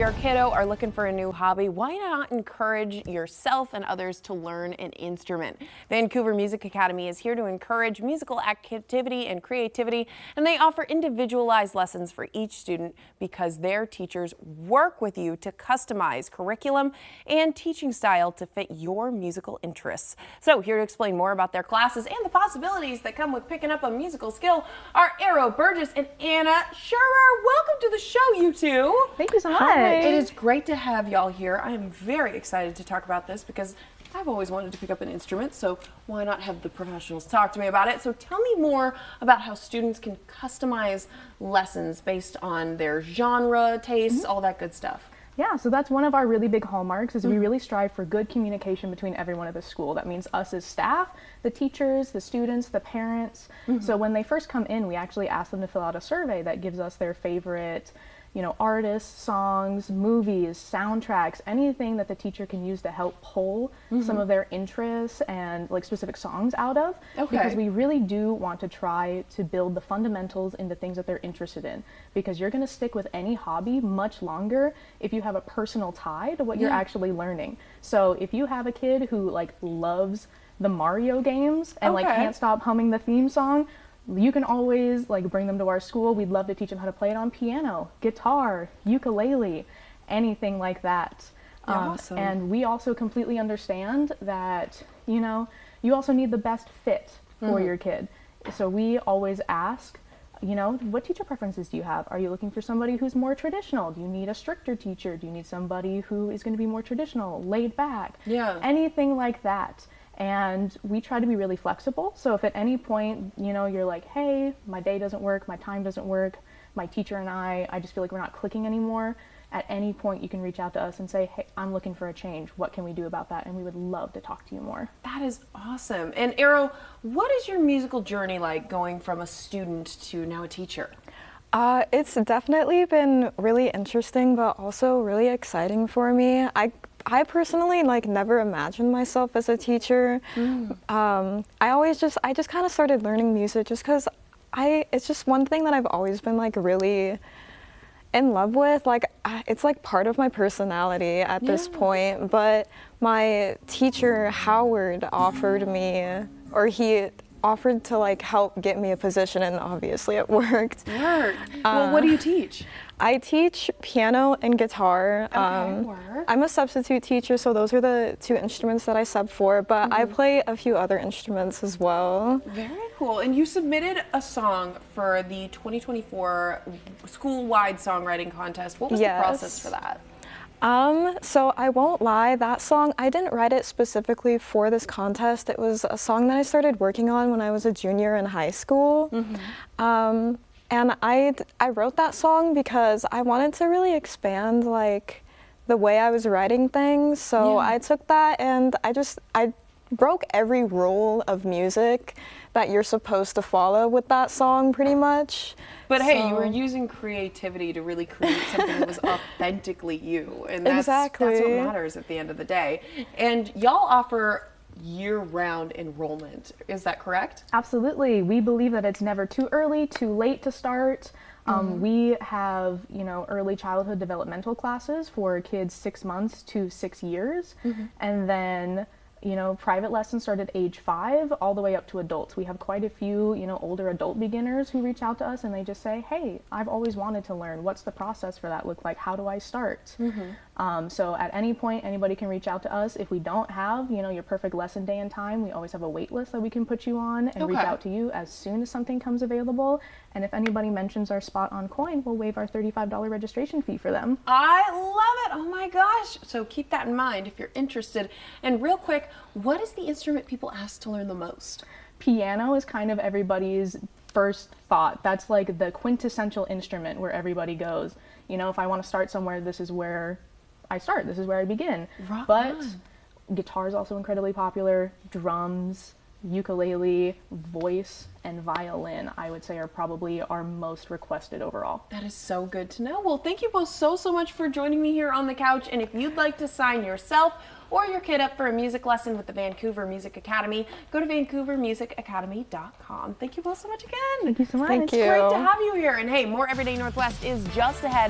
Your kiddo are looking for a new hobby, why not encourage yourself and others to learn an instrument? Vancouver Music Academy is here to encourage musical activity and creativity, and they offer individualized lessons for each student because their teachers work with you to customize curriculum and teaching style to fit your musical interests. So here to explain more about their classes and the possibilities that come with picking up a musical skill are Arrow Burgess and Anna Schurer. Welcome to the show, you two. Thank you so much. Hi. It is great to have y'all here. I am very excited to talk about this because I've always wanted to pick up an instrument, so why not have the professionals talk to me about it? So tell me more about how students can customize lessons based on their genre, tastes, all that good stuff. Yeah, so that's one of our really big hallmarks is we really strive for good communication between everyone at the school. That means us as staff, the teachers, the students, the parents. So when they first come in, we actually ask them to fill out a survey that gives us their favorite artists, songs, movies, soundtracks, anything that the teacher can use to help pull some of their interests and like specific songs out of. Because we really do want to try to build the fundamentals into things that they're interested in. Because you're going to stick with any hobby much longer if you have a personal tie to what you're actually learning. So if you have a kid who like loves the Mario games and like can't stop humming the theme song, you can always like bring them to our school. We'd love to teach them how to play it on piano, guitar, ukulele, anything like that. Awesome. And we also completely understand that, you also need the best fit for your kid. So we always ask, what teacher preferences do you have? Are you looking for somebody who's more traditional? Do you need a stricter teacher? Do you need somebody who is going to be more traditional, laid back? Yeah. Anything like that. And we try to be really flexible. So if at any point, you're like, hey, my day doesn't work, my time doesn't work, my teacher and I just feel like we're not clicking anymore, at any point you can reach out to us and say, hey, I'm looking for a change. What can we do about that? And we would love to talk to you more. That is awesome. And Arrow, what is your musical journey like going from a student to now a teacher? It's definitely been really interesting, but also really exciting for me. I personally never imagined myself as a teacher. I just kind of started learning music just because it's just one thing that I've always been really in love with. It's like part of my personality at this point. But my teacher Howard offered to help get me a position, and obviously it worked. Well, what do you teach? I teach piano and guitar. I'm a substitute teacher, so those are the two instruments that I sub for, but I play a few other instruments as well. Very cool. And you submitted a song for the 2024 school-wide songwriting contest. What was the process for that? So I won't lie, that song, I didn't write it specifically for this contest. It was a song that I started working on when I was a junior in high school. And I wrote that song because I wanted to really expand the way I was writing things. So I took that and I broke every rule of music that you're supposed to follow with that song pretty much. But hey, you were using creativity to really create something that was authentically you. And that's what matters at the end of the day. And y'all offer year-round enrollment. Is that correct? Absolutely. We believe that it's never too early, too late to start. We have, early childhood developmental classes for kids 6 months to 6 years. And then private lessons start at age 5 all the way up to adults. We have quite a few, older adult beginners who reach out to us and they just say, hey, I've always wanted to learn. What's the process for that look like? How do I start? So at any point, anybody can reach out to us. If we don't have, your perfect lesson day and time, we always have a wait list that we can put you on and reach out to you as soon as something comes available. And if anybody mentions our spot on Coin, we'll waive our $35 registration fee for them. I love it. Oh my gosh. So keep that in mind if you're interested. And real quick, what is the instrument people ask to learn the most? Piano is kind of everybody's first thought. That's the quintessential instrument where everybody goes, if I want to start somewhere, this is where I start. This is where I begin. But guitar is also incredibly popular. Drums, ukulele, voice, and violin, I would say, are probably our most requested overall. That is so good to know. Well, thank you both so much for joining me here on the couch. And if you'd like to sign yourself or your kid up for a music lesson with the Vancouver Music Academy, go to vancouvermusicacademy.com. Thank you both so much again. Thank you so much. Thank you. It's great to have you here. And hey, more Everyday Northwest is just ahead.